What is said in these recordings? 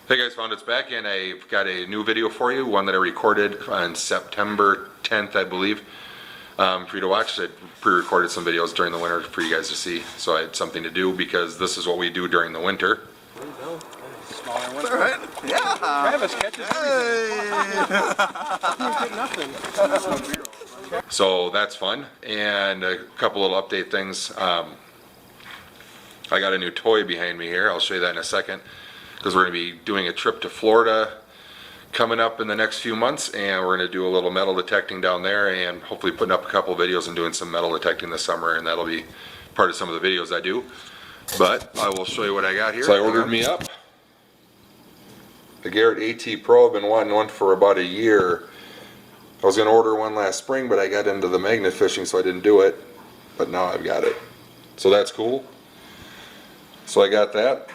Hey guys, found it's back, and I've got a new video for you, one that I recorded on September 10th, I believe, for you to watch. I pre-recorded some videos during the winter for you guys to see, so I had something to do because this is what we do during the winter. There you go. Smaller one. All right. Yeah. Travis catches everything. Nothing. So that's fun, and a couple little update things. I got a new toy behind me here. I'll show you that in a second, because we're going to be doing a trip to Florida coming up in the next few months, and we're going to do a little metal detecting down there, and hopefully putting up a couple of videos and doing some metal detecting this summer, and that'll be part of some of the videos I do. But I will show you what I got here. So I ordered me up the Garrett AT Pro. I've been wanting one for about a year. I was going to order one last spring, but I got into the magnet fishing, so I didn't do it. But now I've got it. So that's cool. So I got that.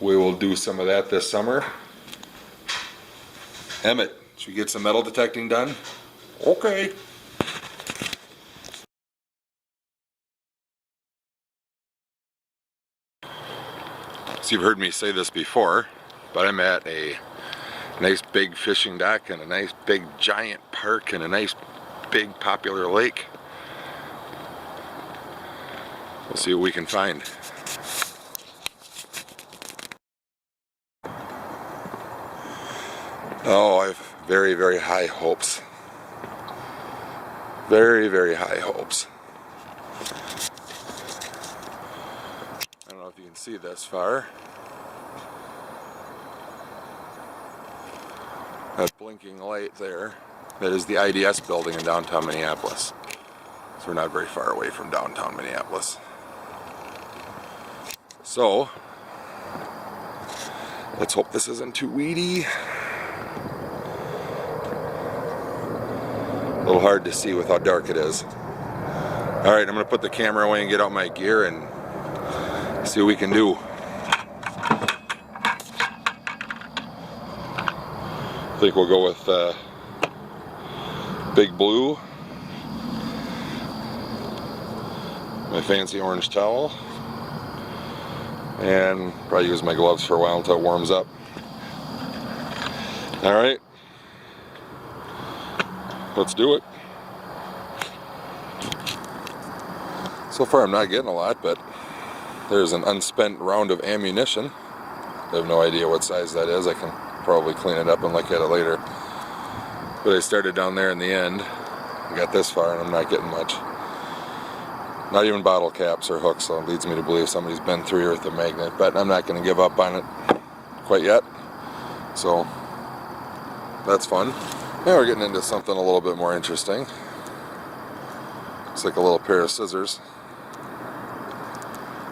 We will do some of that this summer. Emmett, should we get some metal detecting done? Okay. So you've heard me say this before, but I'm at a nice big fishing dock and a nice big giant park and a nice big popular lake. We'll see what we can find. Oh, I have very, very high hopes. Very, very high hopes. I don't know if you can see this far. That blinking light there, that is the IDS building in downtown Minneapolis. So we're not very far away from downtown Minneapolis. So, let's hope this isn't too weedy. A little hard to see with how dark it is. Alright, I'm going to put the camera away and get out my gear and see what we can do. I think we'll go with Big Blue, my fancy orange towel, and probably use my gloves for a while until it warms up. Alright. Let's do it. So far I'm not getting a lot, but there's an unspent round of ammunition. I have no idea what size that is. I can probably clean it up and look at it later. But I started down there in the end. I got this far and I'm not getting much. Not even bottle caps or hooks, so it leads me to believe somebody's been through here with a magnet, but I'm not going to give up on it quite yet. So that's fun. Now we're getting into something a little bit more interesting. It's like a little pair of scissors.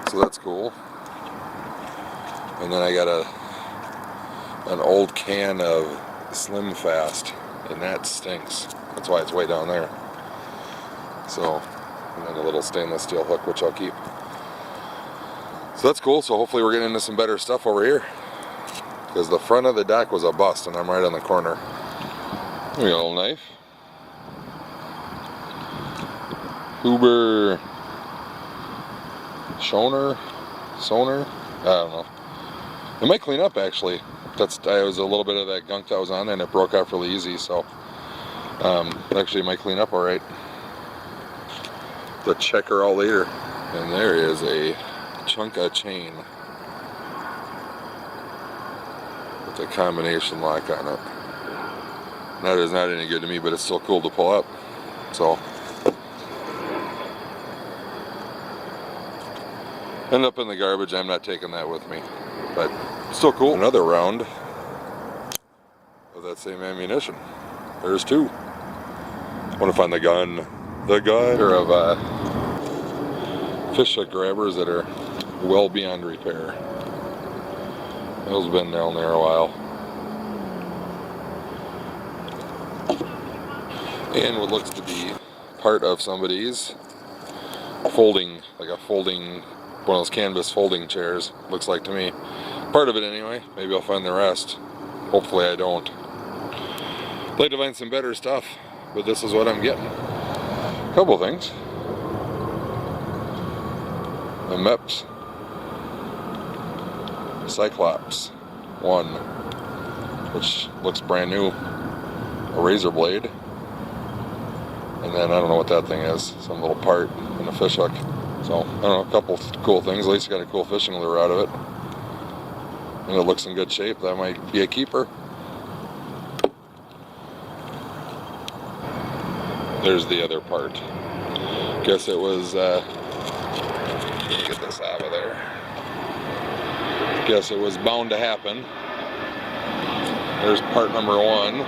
So that's cool. And then I got an old can of Slim Fast, and that stinks. That's why it's way down there. So, and then a little stainless steel hook, which I'll keep. So that's cool. So hopefully we're getting into some better stuff over here, because the front of the dock was a bust, and I'm right on the corner. We got a little knife. Huber Sonar? I don't know. It might clean up actually. I was a little bit of that gunk that was on there and it broke off really easy, so actually it might clean up alright. The checker out later. And there is a chunk of chain with a combination lock on it. That is not any good to me, but it's still cool to pull up. So, end up in the garbage. I'm not taking that with me, but still cool. Another round of that same ammunition. There's two. I want to find the gun. The gun. Pair of fish hook grabbers that are well beyond repair. Those have been down there a while. And what looks to be part of somebody's folding, like a folding, one of those canvas folding chairs, looks like to me. Part of it anyway. Maybe I'll find the rest. Hopefully I don't. I'd like to find some better stuff, but this is what I'm getting. A couple things. The MEPS Cyclops 1, which looks brand new, a razor blade, and then I don't know what that thing is, some little part in a fish hook. So I don't know, a couple cool things. At least got a cool fishing lure out of it, and it looks in good shape. That might be a keeper. There's the other part. Guess it was, let me get this out of there. Guess it was bound to happen. There's part number 1.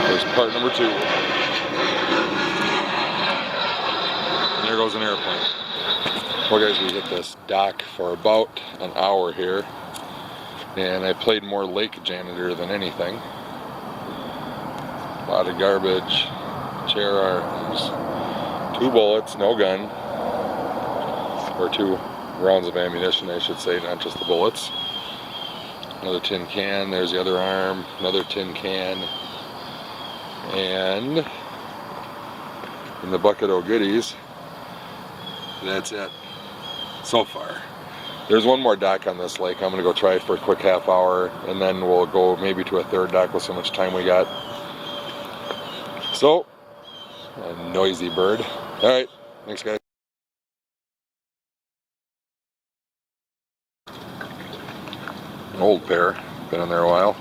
There's part number 2. And there goes an airplane. Well guys, we hit this dock for about an hour here. And I played more lake janitor than anything. A lot of garbage, chair arms, 2 bullets, no gun, or 2 rounds of ammunition, I should say, not just the bullets. Another tin can, there's the other arm, another tin can, and in the bucket of goodies, that's it so far. There's one more dock on this lake. I'm going to go try it for a quick half hour, and then we'll go maybe to a third dock with so much time we got. So, a noisy bird. Alright, thanks guys. An old pair, been in there a while.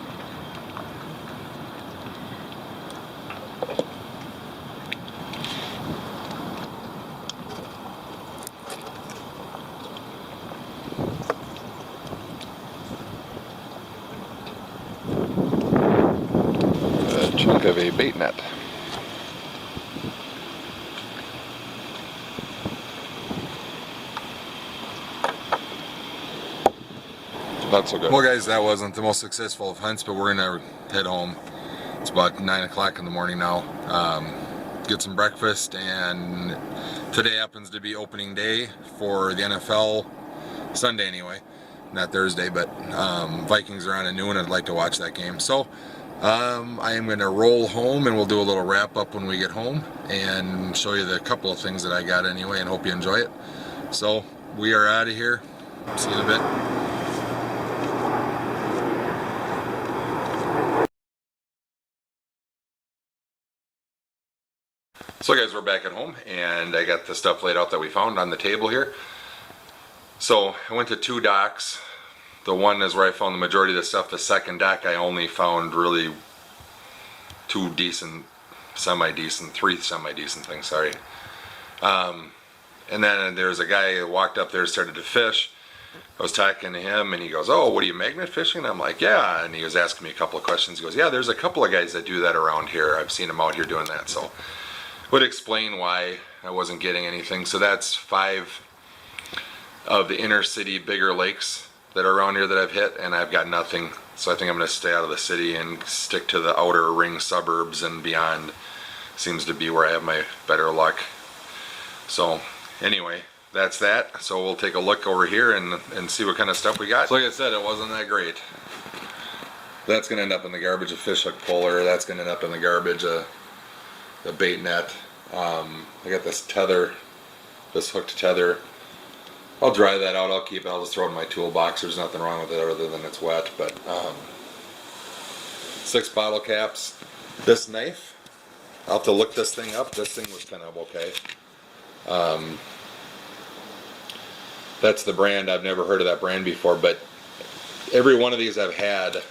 A chunk of a bait net. Not so good. Well guys, that wasn't the most successful of hunts, but we're gonna head home. It's about 9 o'clock in the morning now. Get some breakfast, and today happens to be opening day for the NFL, Sunday anyway, not Thursday, but Vikings are on at noon. I'd like to watch that game. So I am gonna roll home, and we'll do a little wrap up when we get home and show you the couple of things that I got anyway, and hope you enjoy it. So we are out of here. See you in a bit. So guys, we're back at home, and I got the stuff laid out that we found on the table here. So I went to 2 docks. The one is where I found the majority of the stuff. The second dock I only found really 2 decent, semi-decent, 3 semi-decent things, sorry. And then there's a guy who walked up there and started to fish. I was talking to him, and he goes, "Oh, what are you, magnet fishing?" I'm like, "Yeah." And he was asking me a couple of questions. He goes, "Yeah, there's a couple of guys that do that around here. I've seen them out here doing that." So would explain why I wasn't getting anything. So that's 5 of the inner city bigger lakes that are around here that I've hit, and I've got nothing. So I think I'm going to stay out of the city and stick to the outer ring suburbs and beyond. Seems to be where I have my better luck. So anyway, that's that. So we'll take a look over here and see what kind of stuff we got. So like I said, it wasn't that great. That's going to end up in the garbage, a fish hook puller. That's going to end up in the garbage, the bait net. I got this tether, this hooked tether. I'll dry that out, I'll keep it, I'll just throw it in my toolbox. There's nothing wrong with it other than it's wet. But 6 bottle caps. This knife, I'll have to look this thing up. This thing was kind of okay. That's the brand. I've never heard of that brand before, but every one of these I've had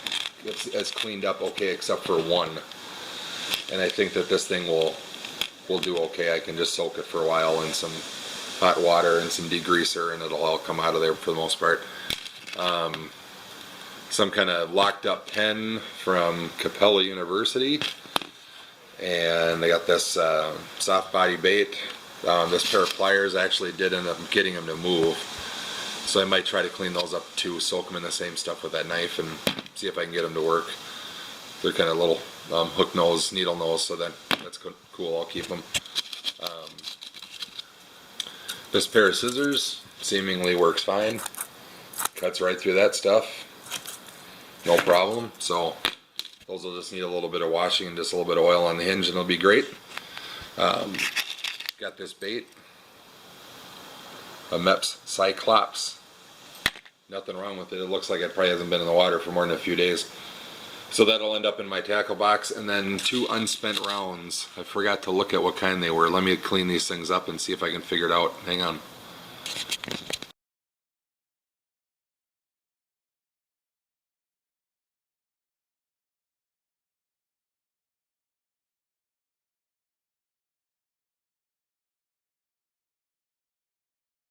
it's cleaned up okay except for one. And I think that this thing will do okay. I can just soak it for a while in some hot water and some degreaser, and it'll all come out of there for the most part. Some kind of locked up pen from Capella University, and they got this soft body bait. This pair of pliers actually did end up getting them to move, so I might try to clean those up too, soak them in the same stuff with that knife, and see if I can get them to work. They're kind of little hook nose, needle nose, so that's cool. I'll keep them. This pair of scissors seemingly works fine. Cuts right through that stuff, no problem. So those will just need a little bit of washing and just a little bit of oil on the hinge, and it'll be great. Got this bait, a Mepps Cyclops Nothing wrong with it. It looks like it probably hasn't been in the water for more than a few days. So that'll end up in my tackle box, and then 2 unspent rounds. I forgot to look at what kind they were. Let me clean these things up and see if I can figure it out. Hang on.